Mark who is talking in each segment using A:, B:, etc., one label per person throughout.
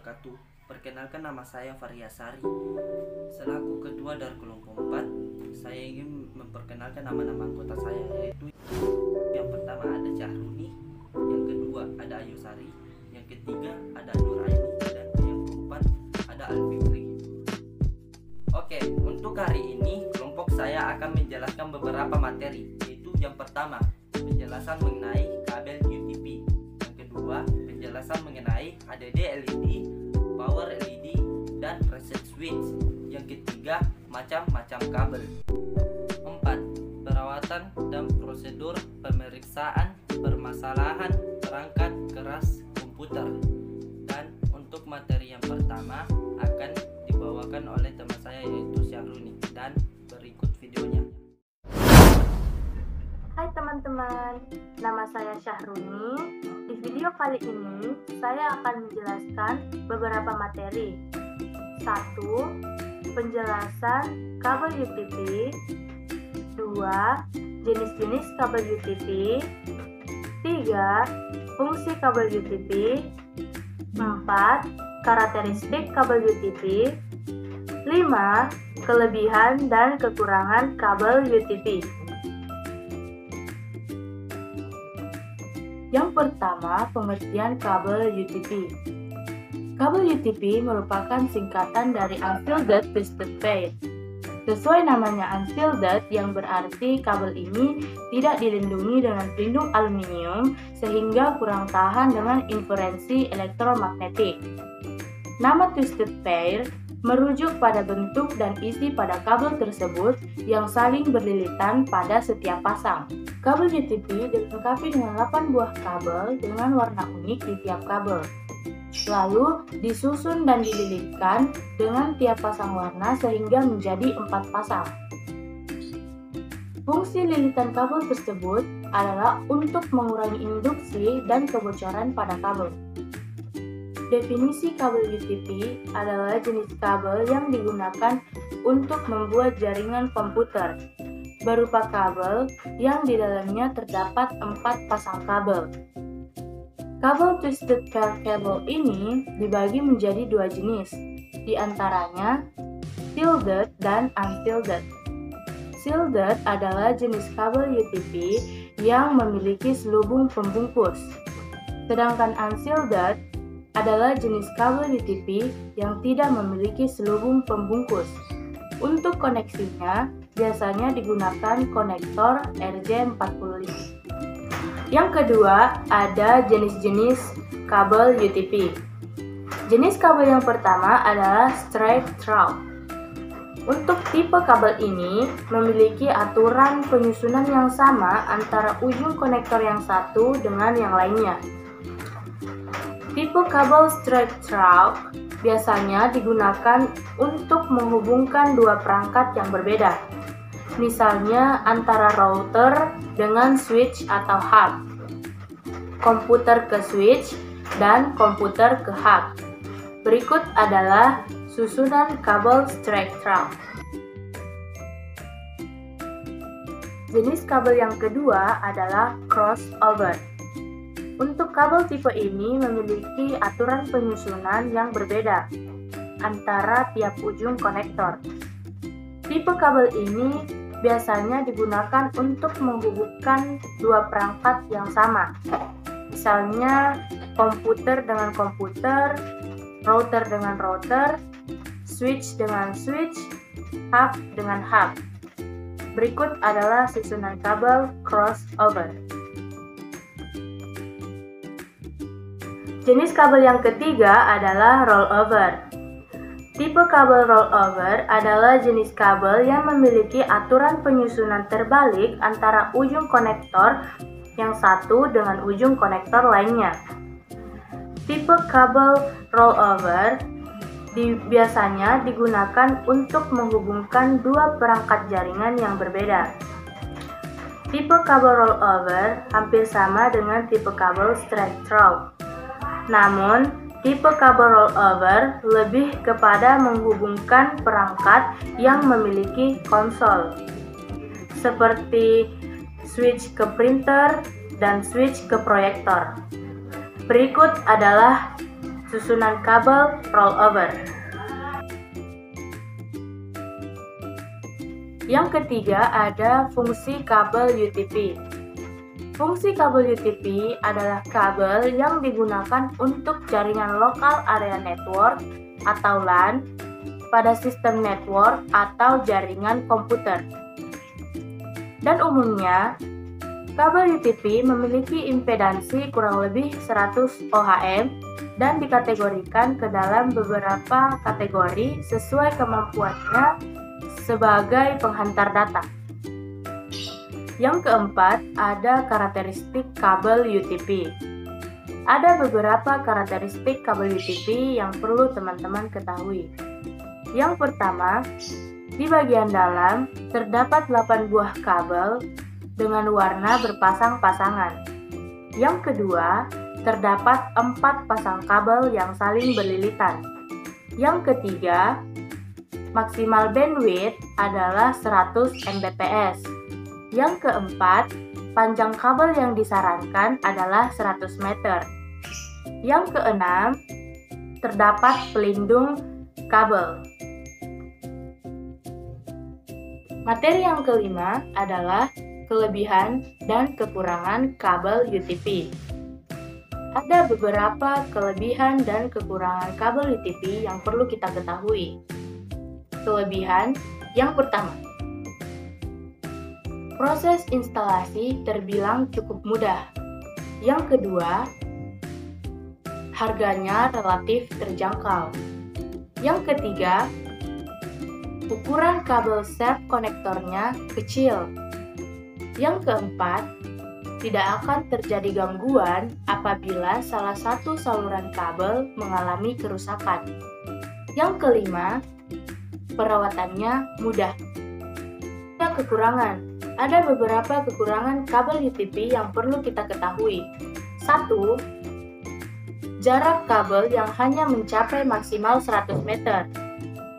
A: wabarakatuh. Perkenalkan, nama saya Faryasari. Selaku ketua dari kelompok 4, saya ingin memperkenalkan nama-nama anggota saya, yaitu yang pertama ada Syahruni, yang kedua ada Ayusari, yang ketiga ada Nuraini, dan yang keempat ada Alfikri. Oke, untuk hari ini kelompok saya akan menjelaskan beberapa materi, yaitu yang pertama penjelasan mengenai kabel UTP, yang kedua penjelasan mengenai HDD LED, power LED, dan reset switch, yang ketiga macam-macam kabel. 4. Perawatan dan prosedur pemeriksaan permasalahan perangkat keras komputer. Dan untuk materi yang pertama akan dibawakan oleh teman saya, yaitu Syahruni, dan berikut videonya.
B: Hai teman-teman, nama saya Syahruni. Di video kali ini saya akan menjelaskan beberapa materi. 1. Penjelasan kabel UTP. 2. Jenis-jenis kabel UTP. 3. Fungsi kabel UTP. 4. Karakteristik kabel UTP. 5. Kelebihan dan kekurangan kabel UTP. Yang pertama, pengertian kabel UTP. Kabel UTP merupakan singkatan dari Unshielded Twisted Pair. Sesuai namanya unshielded, yang berarti kabel ini tidak dilindungi dengan pelindung aluminium sehingga kurang tahan dengan interferensi elektromagnetik. Nama Twisted Pair merujuk pada bentuk dan isi pada kabel tersebut yang saling berlilitan pada setiap pasang. Kabel UTP dilengkapi dengan 8 buah kabel dengan warna unik di tiap kabel. Lalu disusun dan dililitkan dengan tiap pasang warna sehingga menjadi 4 pasang. Fungsi lilitan kabel tersebut adalah untuk mengurangi induksi dan kebocoran pada kabel. Definisi kabel UTP adalah jenis kabel yang digunakan untuk membuat jaringan komputer, berupa kabel yang di dalamnya terdapat 4 pasang kabel. Kabel twisted pair cable ini dibagi menjadi 2 jenis, di antaranya shielded dan unshielded. Shielded adalah jenis kabel UTP yang memiliki selubung pembungkus, sedangkan unshielded adalah jenis kabel UTP yang tidak memiliki selubung pembungkus. Untuk koneksinya, biasanya digunakan konektor RJ45. Yang kedua, ada jenis-jenis kabel UTP. Jenis kabel yang pertama adalah straight through. Untuk tipe kabel ini memiliki aturan penyusunan yang sama antara ujung konektor yang satu dengan yang lainnya. Tipe kabel straight through biasanya digunakan untuk menghubungkan dua perangkat yang berbeda, misalnya antara router dengan switch atau hub, komputer ke switch, dan komputer ke hub. Berikut adalah susunan kabel straight through. Jenis kabel yang kedua adalah crossover. Untuk kabel tipe ini memiliki aturan penyusunan yang berbeda antara tiap ujung konektor. Tipe kabel ini biasanya digunakan untuk menghubungkan dua perangkat yang sama, misalnya komputer dengan komputer, router dengan router, switch dengan switch, hub dengan hub. Berikut adalah susunan kabel crossover. Jenis kabel yang ketiga adalah rollover. Tipe kabel rollover adalah jenis kabel yang memiliki aturan penyusunan terbalik antara ujung konektor yang satu dengan ujung konektor lainnya. Tipe kabel rollover biasanya digunakan untuk menghubungkan dua perangkat jaringan yang berbeda. Tipe kabel rollover hampir sama dengan tipe kabel straight through. Namun, tipe kabel rollover lebih kepada menghubungkan perangkat yang memiliki konsol, seperti switch ke printer dan switch ke proyektor. Berikut adalah susunan kabel rollover. Yang ketiga ada fungsi kabel UTP. Fungsi kabel UTP adalah kabel yang digunakan untuk jaringan lokal area network atau LAN pada sistem network atau jaringan komputer. Dan umumnya, kabel UTP memiliki impedansi kurang lebih 100 ohm dan dikategorikan ke dalam beberapa kategori sesuai kemampuannya sebagai penghantar data. Yang keempat, ada karakteristik kabel UTP. Ada beberapa karakteristik kabel UTP yang perlu teman-teman ketahui. Yang pertama, di bagian dalam terdapat 8 buah kabel dengan warna berpasang-pasangan. Yang kedua, terdapat 4 pasang kabel yang saling berlilitan. Yang ketiga, maksimal bandwidth adalah 100 Mbps. Yang keempat, panjang kabel yang disarankan adalah 100 meter. Yang keenam, terdapat pelindung kabel. Materi yang kelima adalah kelebihan dan kekurangan kabel UTP. Ada beberapa kelebihan dan kekurangan kabel UTP yang perlu kita ketahui. Kelebihan yang pertama, proses instalasi terbilang cukup mudah. Yang kedua, harganya relatif terjangkau. Yang ketiga, ukuran kabel sep konektornya kecil. Yang keempat, tidak akan terjadi gangguan apabila salah satu saluran kabel mengalami kerusakan. Yang kelima, perawatannya mudah. Kekurangan. Ada beberapa kekurangan kabel UTP yang perlu kita ketahui. 1. Jarak kabel yang hanya mencapai maksimal 100 meter.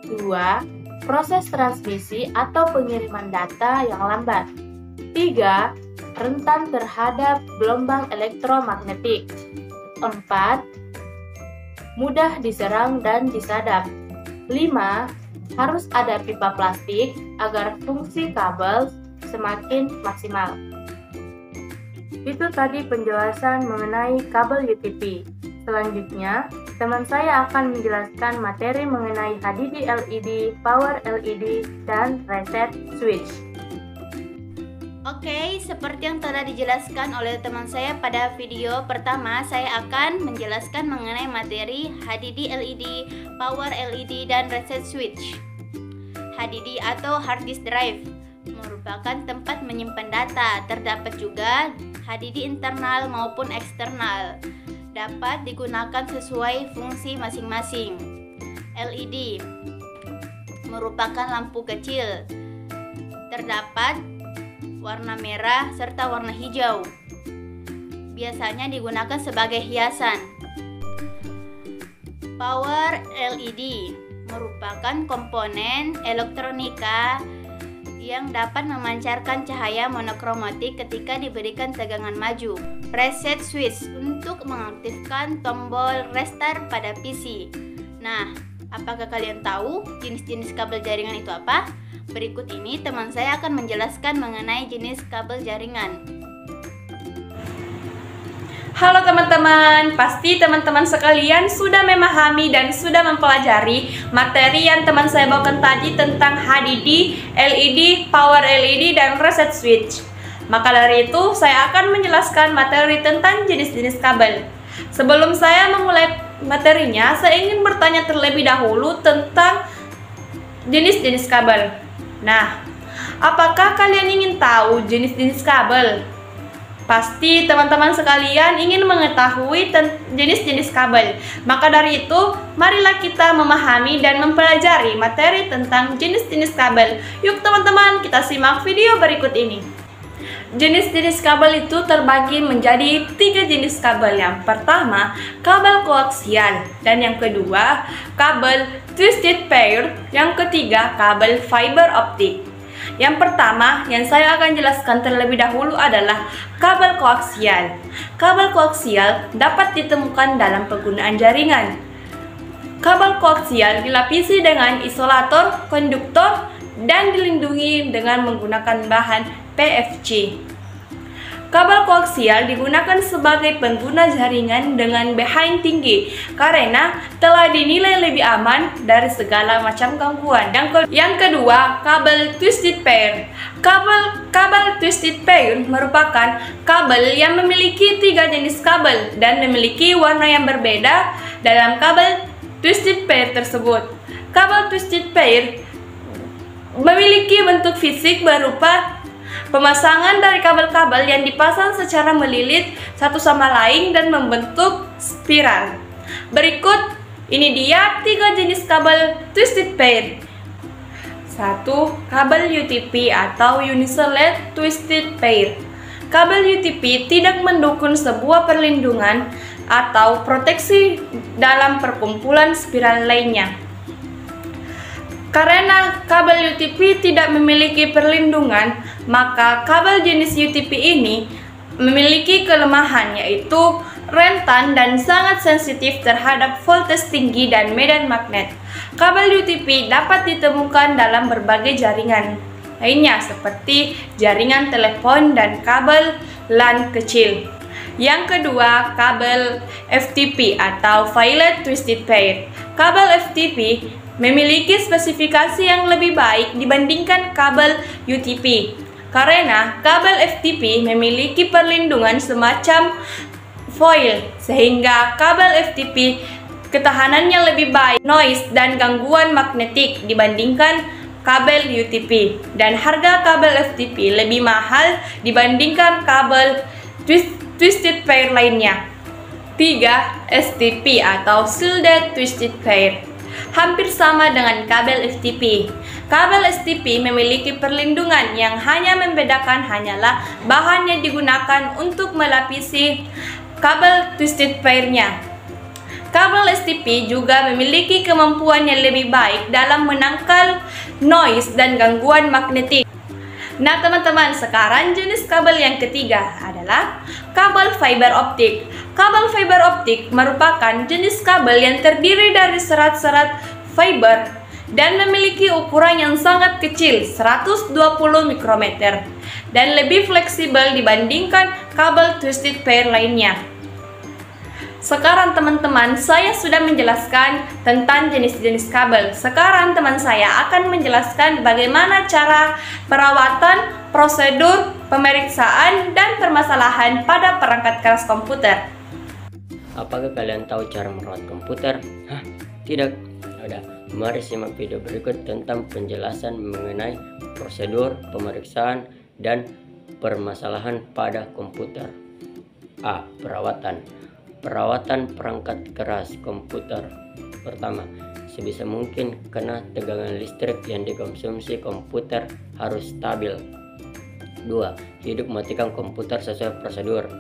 B: 2. Proses transmisi atau pengiriman data yang lambat. 3. Rentan terhadap gelombang elektromagnetik. 4. Mudah diserang dan disadap. 5. Harus ada pipa plastik agar fungsi kabel semakin maksimal. Itu tadi penjelasan mengenai kabel UTP. Selanjutnya, teman saya akan menjelaskan materi mengenai HDD LED, power LED, dan reset switch.
C: Oke, seperti yang telah dijelaskan oleh teman saya pada video pertama, saya akan menjelaskan mengenai materi HDD LED, power LED, dan reset switch. HDD atau hard disk drive merupakan tempat menyimpan data. Terdapat juga HDD internal maupun eksternal. Dapat digunakan sesuai fungsi masing-masing. LED merupakan lampu kecil. Terdapat warna merah serta warna hijau. Biasanya digunakan sebagai hiasan. Power LED merupakan komponen elektronika yang dapat memancarkan cahaya monokromatik ketika diberikan tegangan maju. Reset switch untuk mengaktifkan tombol restart pada PC. Nah, apakah kalian tahu jenis-jenis kabel jaringan itu apa? Berikut ini teman saya akan menjelaskan mengenai jenis kabel jaringan.
D: Halo teman-teman, pasti teman-teman sekalian sudah memahami dan sudah mempelajari materi yang teman saya bawakan tadi tentang HDD, LED, power LED, dan reset switch. Maka dari itu, saya akan menjelaskan materi tentang jenis-jenis kabel. Sebelum saya memulai materinya, saya ingin bertanya terlebih dahulu tentang jenis-jenis kabel. Nah, apakah kalian ingin tahu jenis-jenis kabel? Pasti teman-teman sekalian ingin mengetahui jenis-jenis kabel. Maka dari itu, marilah kita memahami dan mempelajari materi tentang jenis-jenis kabel. Yuk teman-teman, kita simak video berikut ini. Jenis-jenis kabel itu terbagi menjadi 3 jenis kabel. Yang pertama, kabel koaksial, dan yang kedua, kabel twisted pair, yang ketiga, kabel fiber optik. Yang pertama yang saya akan jelaskan terlebih dahulu adalah kabel koaksial. Kabel koaksial dapat ditemukan dalam penggunaan jaringan. Kabel koaksial dilapisi dengan isolator, konduktor, dan dilindungi dengan menggunakan bahan PFC. Kabel koaksial digunakan sebagai pengguna jaringan dengan behind tinggi karena telah dinilai lebih aman dari segala macam gangguan. Yang kedua, kabel twisted pair. Kabel twisted pair merupakan kabel yang memiliki 3 jenis kabel dan memiliki warna yang berbeda dalam kabel twisted pair tersebut. Kabel twisted pair memiliki bentuk fisik berupa pemasangan dari kabel-kabel yang dipasang secara melilit satu sama lain dan membentuk spiral. Berikut ini dia 3 jenis kabel twisted pair. 1. Kabel UTP atau Unisolate Twisted Pair. Kabel UTP tidak mendukung sebuah perlindungan atau proteksi dalam perkumpulan spiral lainnya. Karena kabel UTP tidak memiliki perlindungan, maka kabel jenis UTP ini memiliki kelemahan, yaitu rentan dan sangat sensitif terhadap voltage tinggi dan medan magnet. Kabel UTP dapat ditemukan dalam berbagai jaringan lainnya seperti jaringan telepon dan kabel LAN kecil. Yang kedua, kabel FTP atau Violet Twisted Pair. Kabel FTP memiliki spesifikasi yang lebih baik dibandingkan kabel UTP karena kabel FTP memiliki perlindungan semacam foil sehingga kabel FTP ketahanannya lebih baik noise dan gangguan magnetik dibandingkan kabel UTP, dan harga kabel FTP lebih mahal dibandingkan kabel twisted pair lainnya. 3. STP atau Shielded Twisted Pair. Hampir sama dengan kabel FTP. Kabel STP memiliki perlindungan yang hanya membedakan hanyalah bahan yang digunakan untuk melapisi kabel twisted pair-nya. Kabel STP juga memiliki kemampuan yang lebih baik dalam menangkal noise dan gangguan magnetik. Nah teman-teman, sekarang jenis kabel yang ketiga adalah kabel fiber optik. Kabel fiber optik merupakan jenis kabel yang terdiri dari serat-serat fiber dan memiliki ukuran yang sangat kecil, 120 mikrometer, dan lebih fleksibel dibandingkan kabel twisted pair lainnya. Sekarang teman-teman, saya sudah menjelaskan tentang jenis-jenis kabel. Sekarang teman saya akan menjelaskan bagaimana cara perawatan, prosedur, pemeriksaan, dan permasalahan pada perangkat keras komputer.
E: Apakah kalian tahu cara merawat komputer? Hah? Tidak? Ada. Mari simak video berikut tentang penjelasan mengenai prosedur, pemeriksaan, dan permasalahan pada komputer. A. Perawatan. Perawatan perangkat keras komputer. Pertama, sebisa mungkin karena tegangan listrik yang dikonsumsi komputer harus stabil. 2. Hidup matikan komputer sesuai prosedur.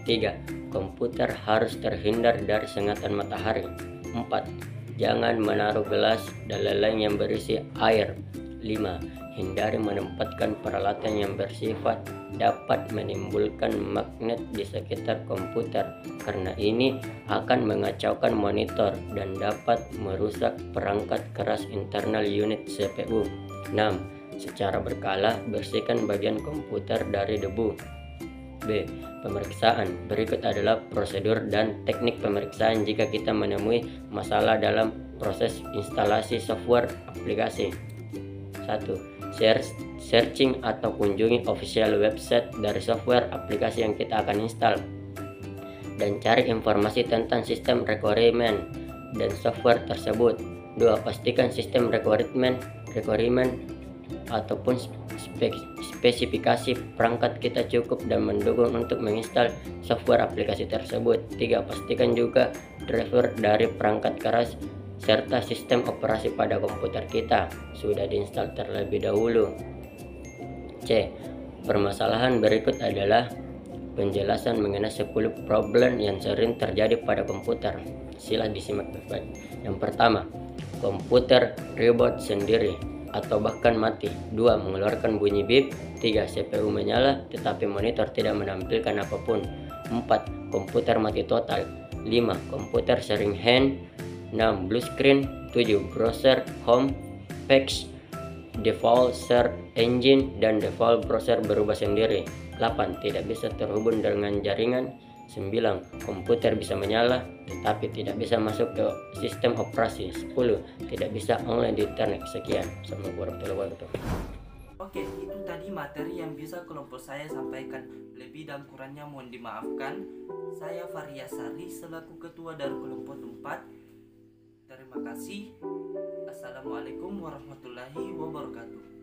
E: 3. Komputer harus terhindar dari sengatan matahari. 4. Jangan menaruh gelas dan lain-lain yang berisi air. 5. Hindari menempatkan peralatan yang bersifat dapat menimbulkan magnet di sekitar komputer, karena ini akan mengacaukan monitor dan dapat merusak perangkat keras internal unit CPU. 6. Secara berkala bersihkan bagian komputer dari debu. B. Pemeriksaan. Berikut adalah prosedur dan teknik pemeriksaan jika kita menemui masalah dalam proses instalasi software aplikasi. 1. Searching atau kunjungi official website dari software aplikasi yang kita akan install dan cari informasi tentang sistem requirement dan software tersebut. 2. Pastikan sistem requirement ataupun spesifikasi perangkat kita cukup dan mendukung untuk menginstal software aplikasi tersebut. 3. Pastikan juga driver dari perangkat keras serta sistem operasi pada komputer kita sudah diinstal terlebih dahulu. C. Permasalahan berikut adalah penjelasan mengenai 10 problem yang sering terjadi pada komputer. Sila disimak baik-baik. Yang pertama, komputer reboot sendiri atau bahkan mati. 2. Mengeluarkan bunyi bip. 3. CPU menyala tetapi monitor tidak menampilkan apapun. 4. Komputer mati total. 5. Komputer sering hang. 6. Blue screen. 7. Browser home page, default search engine, dan default browser berubah sendiri. 8. Tidak bisa terhubung dengan jaringan. 9. Komputer bisa menyala tetapi tidak bisa masuk ke sistem operasi. 10. Tidak bisa online di internet. Sekian. Assalamualaikum warahmatullahi wabarakatuh.
A: Oke, itu tadi materi yang bisa kelompok saya sampaikan. Lebih dan kurangnya mohon dimaafkan. Saya Faryasari selaku ketua dari kelompok 4. Terima kasih. Assalamualaikum warahmatullahi wabarakatuh.